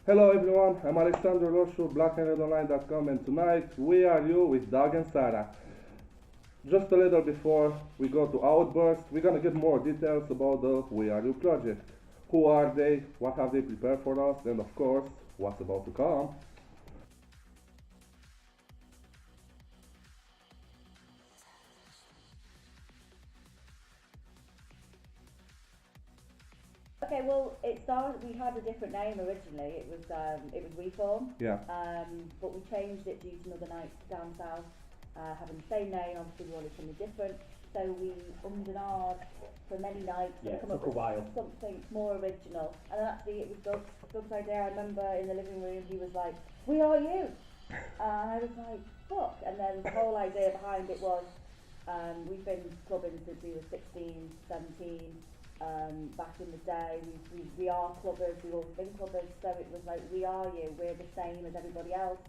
Hello everyone, I'm Alexander Roshu, blackandredonline.com, and tonight we are you with Doug and Sarah. Just a little before we go to Outburst, we're gonna get more details about the We Are You project. Who are they, what have they prepared for us, and of course, what's about to come. Okay, well, it started. We had a different name originally. It was Reform. Yeah. But we changed it due to another night down south having the same name. Obviously, we wanted something different, so we ummed and ahed for many nights Yeah, and come it up took a with while. something more original. And then actually, it was Doug's idea. I remember in the living room, he was like, "We are you," and I was like, "Fuck!" And then the whole idea behind it was, we've been clubbing since we were 16, 17. Back in the day, we are clubbers, we've always been clubbers, so it was like, we are you, we're the same as everybody else,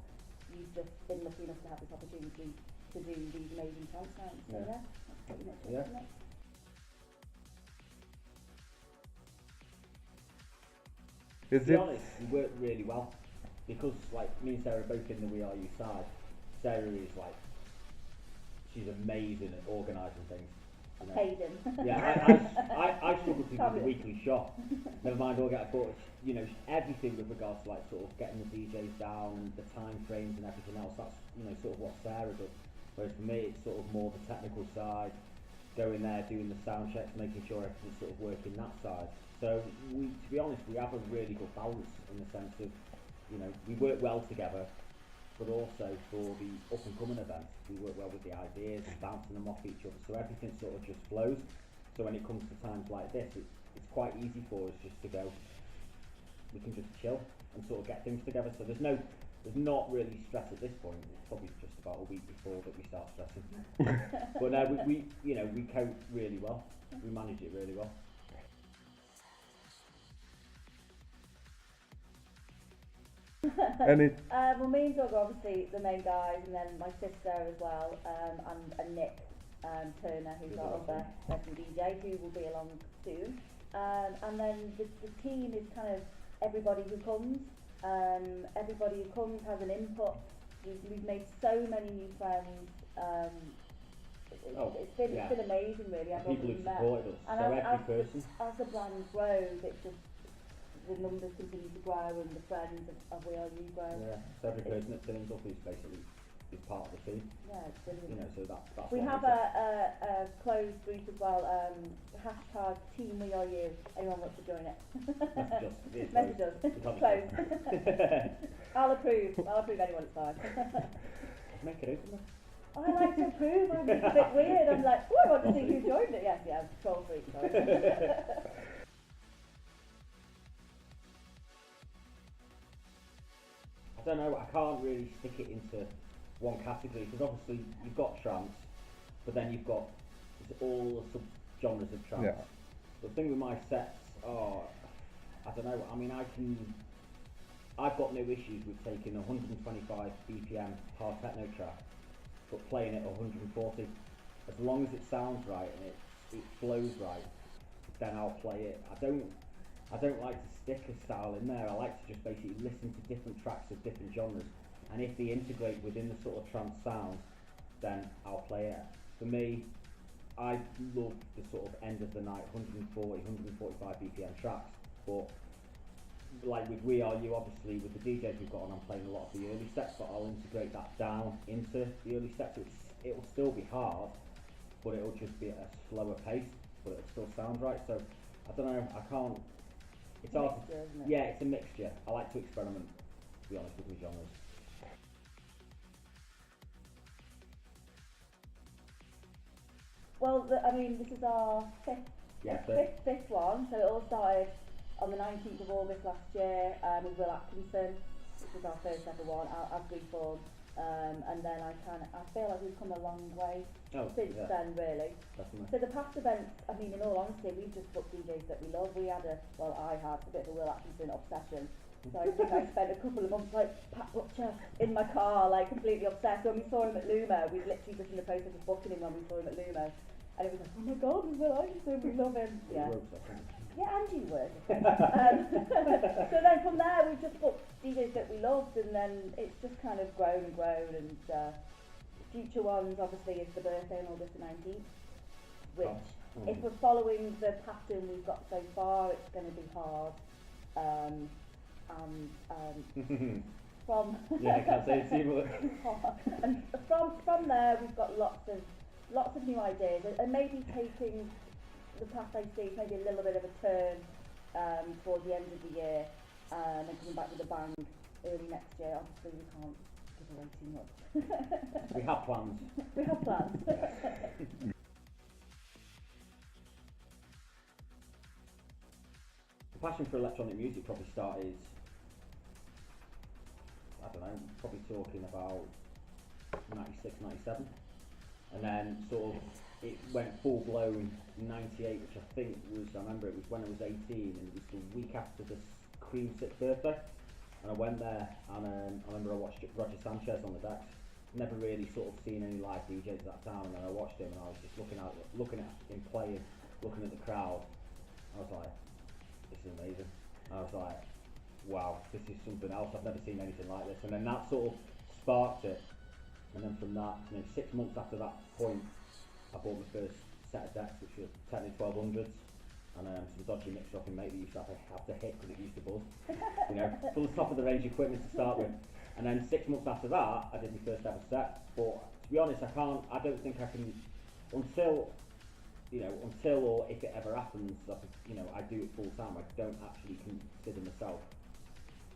you've just been lucky enough to have this opportunity to do these amazing trance nights, so yeah, that's pretty much it, isn't it? To Is be it? honest, we worked really well because, like, me and Sarah are both in the We Are You side. Sarah is like, she's amazing at organising things. You know? Paid him. Yeah, I struggle to do the weekly shop. Never mind organic, but you know, everything with regards to like sort of getting the DJs down and the time frames and everything else. That's, you know, sort of what Sarah does. Whereas for me, it's sort of more the technical side, going there, doing the sound checks, making sure everything's sort of working that side. So to be honest, we have a really good balance in the sense of, you know, we work well together, but also for the up and coming events, we work well with the ideas and bouncing them off each other, so everything sort of just flows. So when it comes to times like this, it's quite easy for us just to go, we can just chill and sort of get things together. So there's not really stress at this point. It's probably just about a week before that we start stressing. But no, we you know, we cope really well. We manage it really well. And it, Well, me and Doug are obviously the main guys, and then my sister as well, and Nick Turner, who's our other session DJ, who will be along soon. And then the team is kind of everybody who comes. Everybody who comes has an input. We've made so many new friends. It's been amazing, really. People who've supported us. And so every person. As the brand grows, it just, the numbers continue to grow and the friends of We Are You grow. Yeah, so every person that turns up is basically part of the team. Yeah, it's brilliant. You know, so that's we have a closed group as well, hashtag Team We Are You. Anyone wants to join it? Message us. Closed. I'll approve anyone, it's fine. Make it open. I like to approve, I'm just a bit weird. I'm like, oh, I want to see who joined it. Yes, yeah, troll freak, sorry. I don't know, I can't really stick it into one category because obviously you've got trance, but then you've got all the sub-genres of trance. yeah. The thing with my sets are, I don't know, I mean I've got no issues with taking 125 BPM hard techno track, but playing it 140. As long as it sounds right and it flows right, then I'll play it. I don't like to stick a style in there. I like to just basically listen to different tracks of different genres, and if they integrate within the sort of trance sound, then I'll play it. For me, I love the sort of end of the night 140, 145 BPM tracks, but like with We Are You, obviously with the DJs we've got on, I'm playing a lot of the early sets, but I'll integrate that down into the early sets. It'll still be hard, but it'll just be at a slower pace, but it'll still sound right. So I don't know, I can't. It's hard. Isn't it? Yeah, it's a mixture. I like to experiment, to be honest, with my genres. Well, I mean, this is our fifth one, so it all started on the 19th of August last year with Will Atkinson, which was our first ever one, as Reform. And then I feel like we've come a long way since then, really. Definitely. So the past events, I mean, in all honesty, we've just booked DJs that we love. I had a bit of a Will Atkinson obsession. So I think I spent a couple of months like Pat Butcher in my car, like completely obsessed. When we saw him at Lumo, we were literally just in the process of booking him when we saw him at Lumo. And it was like, oh my god, we Will Atkinson, we love him. Yeah. Yeah, and you were. So then from there we've just booked DJs that we loved, and then it's just kind of grown and grown, and future ones obviously is the birthday on August the 19th, which if we're following the pattern we've got so far, it's going to be hard. From yeah, I can't say it too much. And from there we've got lots of new ideas, and maybe taking the path I see maybe a little bit of a turn towards the end of the year, and then coming back with a bang early next year. Obviously we can't give away too much. We have plans. We have plans. The passion for electronic music probably started, I don't know, probably talking about 96, 97, and then sort of it went full blown in 98, which I think was, I remember it was when I was 18, and it was the week after the Cream's 6th birthday, and I went there, and I remember I watched Roger Sanchez on the decks. Never really sort of seen any live DJs at that time, and then I watched him, and I was just looking at him playing, looking at the crowd. I was like, this is amazing. I was like, wow, this is something else. I've never seen anything like this. And then that sort of sparked it. And then from that, 6 months after that point, I bought my first set of decks, which were Techno 1200s, and some dodgy mix-dropping mate that used to have to hit because it used to buzz. Full top of the range equipment to start with. And then 6 months after that, I did my first ever set. But to be honest, I don't think I can, until or if it ever happens, I do it full time. I don't actually consider myself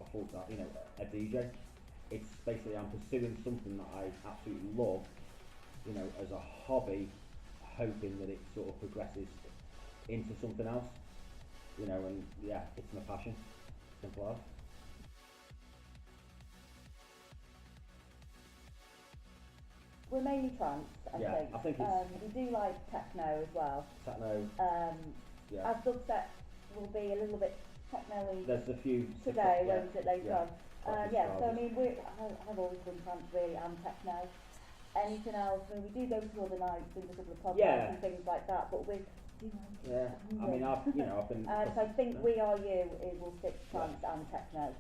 a full time, a DJ. It's basically I'm pursuing something that I absolutely love, as a hobby, hoping that it sort of progresses into something else, and yeah, it's my passion. Simple as. We're mainly trance, I think. We do like techno as well. Techno. Our subset will be a little bit techno-y. There's a few today, won't it, later on? So I mean, I've always been trance really, and techno. Anything else? I mean, we do go to other nights, do a couple of podcasts and things like that, but we do like it. I mean, I've been. So I think We Are You will stick to trance and techno.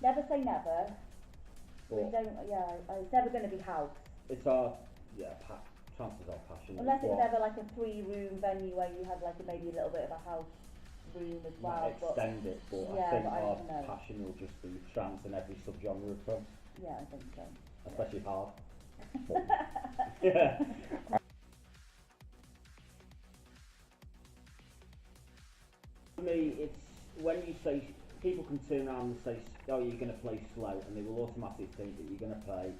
Never say never. We don't. It's never going to be house. It's our, trance is our passion. Unless it's ever like a 3-room venue where you have like maybe a little bit of a house room as well. Extend it, but I think our passion will just be trance in every subgenre of trance. Yeah, I think so. Especially hard. For me, it's when you say, people can turn around and say, oh, you're going to play slow, and they will automatically think that you're going to play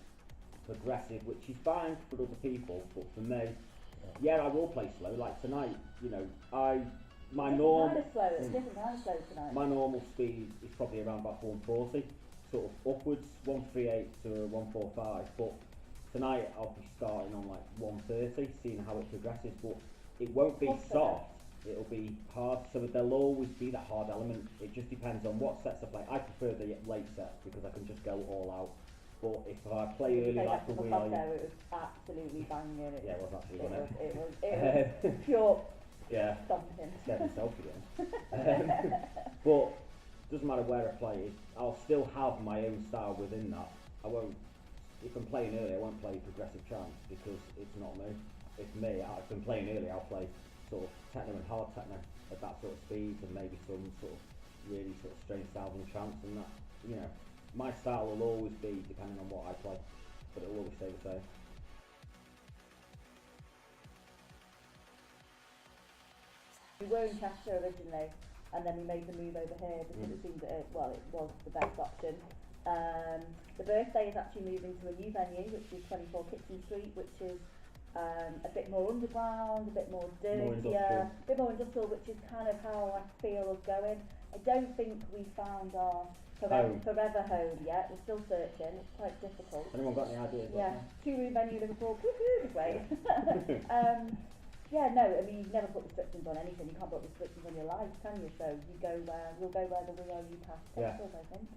progressive, which is fine for other people, but for me, I will play slow. Like tonight, my normal speed is probably around about 140, sort of upwards, 138 to 145. But tonight I'll be starting on like 130, seeing how it progresses. But it won't be soft. It'll be hard. So there'll always be that hard element. It just depends on what sets I play. I prefer the late sets because I can just go all out. But if I play early like the We Are You, it was absolutely banging. It was actually, wasn't it? It was pure stomping. Scared myself again. But doesn't matter where I play it, I'll still have my own style within that. I won't, if I'm playing early, I won't play progressive trance because it's not me. It's me. If I'm playing early, I'll play sort of techno and hard techno at that sort of speed, and maybe some sort of really sort of strange styles in trance, and that, my style will always be depending on what I play, but it will always stay the same. We were in Chester originally, and then we made the move over here because it seemed that it was the best option. The birthday is actually moving to a new venue, which is 24 Kitchen Street, which is a bit more underground, a bit more dirtier, a bit more industrial, which is kind of how I feel of going. I don't think we found our forever home yet. We're still searching. It's quite difficult. Anyone got any ideas? Yeah, 2-room venue, Liverpool. Great. No, I mean, you've never put restrictions on anything. You can't put restrictions on your life, can you? So we'll go where the We Are You path takes us, I think.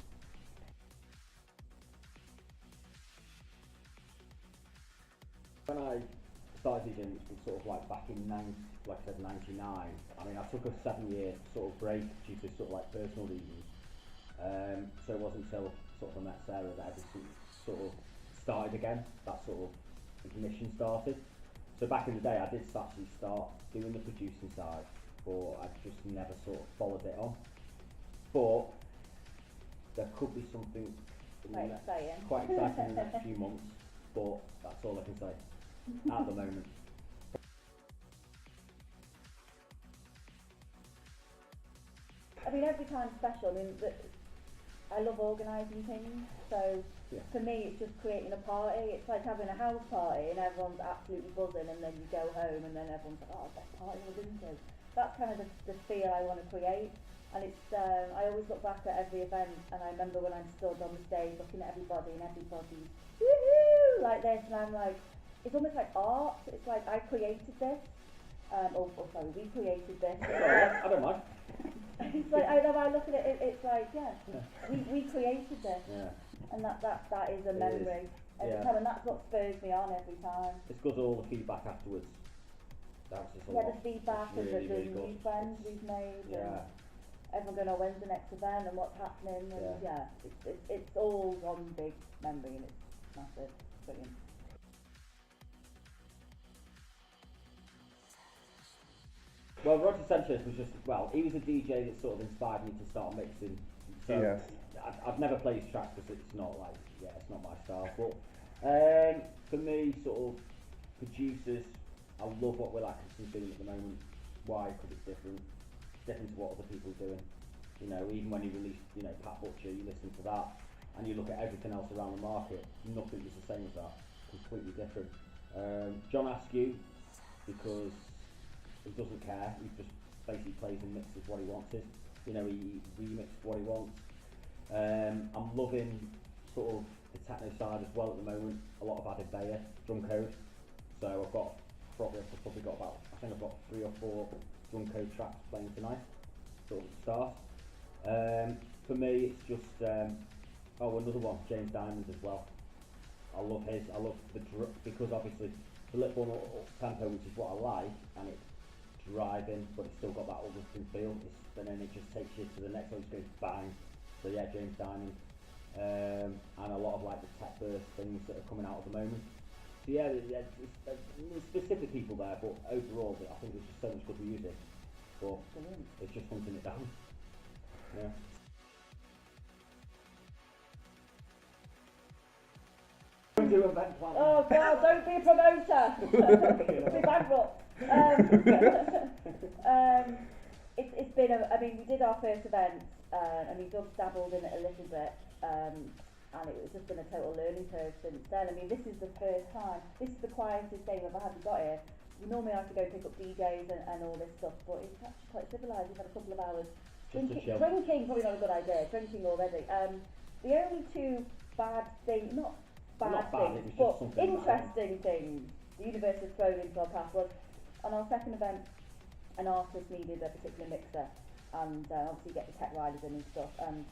When I started DJing sort of like back in like I said, 99. I mean, I took a 7-year sort of break due to sort of like personal reasons. So it wasn't until sort of I met Sarah that everything sort of started again. That sort of ignition started. So back in the day, I did actually start doing the producing side, but I just never sort of followed it on. But there could be something Quite exciting. quite exciting in the next few months, but that's all I can say at the moment. I mean, every time's special. I mean, I love organising things, so Yeah. for me it's just creating a party. It's like having a house party and everyone's absolutely buzzing, and then you go home and then everyone's like, oh, best party I've been to. That's kind of the feel I want to create. And it's I always look back at every event, and I remember when I'm stood on the stage looking at everybody and everybody's woohoo like this, and I'm like, it's almost like art. It's like I created this, sorry, we created this. I don't mind. It's like I look at it, it's like, yeah, we created this, Yeah. and that is a It memory every yeah. time, and that's what spurs me on every time. It's because all the feedback afterwards. That's just a Yeah, lot. the feedback It's and really, the really new good. friends we've made, Yeah. and everyone going, oh, when's the next event and what's happening, and Yeah. it's all one big memory, and it's massive, brilliant. Well, Roger Sanchez was just, well, he was a DJ that sort of inspired me to start mixing. So Yes. I've never played his tracks because it's not like, it's not my style. But for me, sort of producers, I love what Will Atkinson's doing at the moment. Why? Because it's different. It's different to what other people are doing. You know, even when he released, Pat Butcher, you listen to that, and you look at everything else around the market, nothing is the same as that. Completely different. John Askew, because he doesn't care, he just basically plays and mixes what he wants. He remixes what he wants. I'm loving sort of the techno side as well at the moment. A lot of added Bayer drum code. So I've probably got about, I think I've got 3 or 4 drum code tracks playing tonight, sort of at the start. For me, it's just another one, James Diamond as well. I love the because obviously the lip one up tempo, which is what I like, and it's driving, but it's still got that uplifting feel. And then it just takes you to the next one, it just goes bang. So yeah, James Diamond, and a lot of like the tech burst things that are coming out at the moment. So yeah, there's specific people there, but overall, I think there's just so much good music. But Brilliant. it's just hunting it down. Yeah. Do event planning. Oh God, don't be a promoter. Be bankrupt. It's been I mean, we did our first event, and we just dabbled in it a little bit, and it's just been a total learning curve since then. I mean, this is the first time, this is the quietest day we've ever had. We got here. We normally have to go pick up DJs and all this stuff, but it's actually quite civilised. We've had a couple of hours. Drinking, probably not a good idea. Drinking already. The only two bad things, not bad things, but interesting things the universe has thrown into our path was, on our second event, an artist needed a particular mixer, and obviously get the tech riders in and stuff, and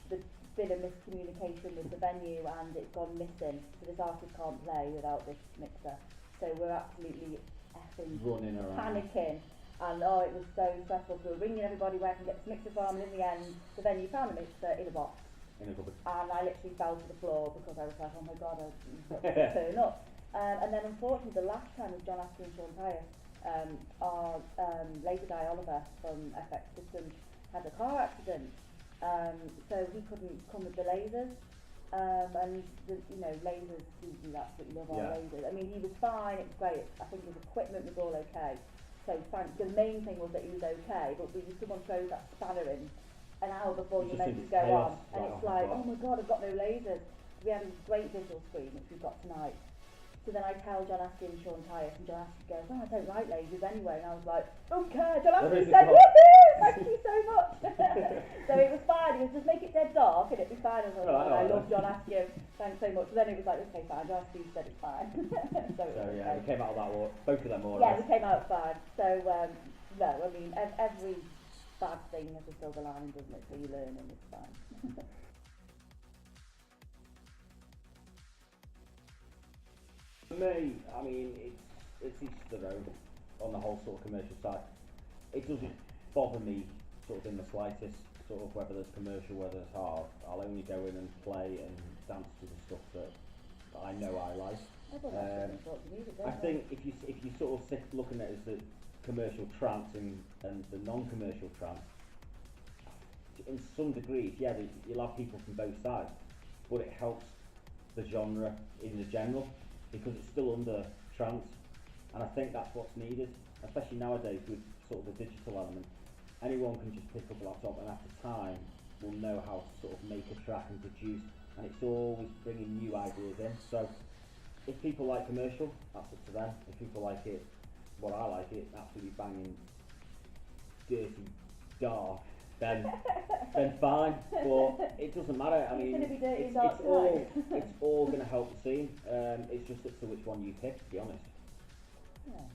there's been a miscommunication with the venue, and it's gone missing, so this artist can't play without this mixer. So we're absolutely effing running around, panicking, and it was so stressful. So we're ringing everybody where I can get this mixer from, and in the end, the venue found a mixer in a box. In a cupboard. And I literally fell to the floor because I was like, oh my God, I've got to turn up. And then unfortunately, the last time with John Askew and Sean Tyre, our laser guy Oliver from FX Systems had a car accident, so he couldn't come with the lasers, and lasers, we absolutely love our lasers. I mean, he was fine, it was great, I think his equipment was all okay, so the main thing was that he was okay, but someone throws that spanner in an hour before you're meant to go on, and it's like, oh my God, I've got no lasers. We had a great visual screen, which we've got tonight. So then I tell John Askew and Sean Tyre, and John Askew goes, I don't like lasers anyway, and I was like, okay. John Askew said, woohoo, thank you so much. So it was fine, he was just make it dead dark and it'd be fine. I was like, I love John Askew, thanks so much. So then it was like, okay, fine, John Askew said it's fine. so yeah, we came out of that war, both of them all right. Yeah, we came out fine. So, no, I mean, every bad thing has a silver lining, doesn't it? So you learn and it's fine. For me, I mean, it's each to their own on the whole sort of commercial side. It doesn't bother me sort of in the slightest, sort of whether there's commercial, whether it's hard. I'll only go in and play and dance to the stuff that I know I like. I think if you sort of sit looking at it as the commercial trance and the non-commercial trance, in some degrees, yeah, you'll have people from both sides, but it helps the genre in the general because it's still under trance, and I think that's what's needed, especially nowadays with sort of the digital element. Anyone can just pick up a laptop and after time will know how to sort of make a track and produce, and it's always bringing new ideas in. So if people like commercial, that's up to them. If people like it, what I like it, absolutely banging, dirty, dark, then fine. But it doesn't matter. I mean, it's all going to help the scene. It's just up to which one you pick, to be honest. Yeah.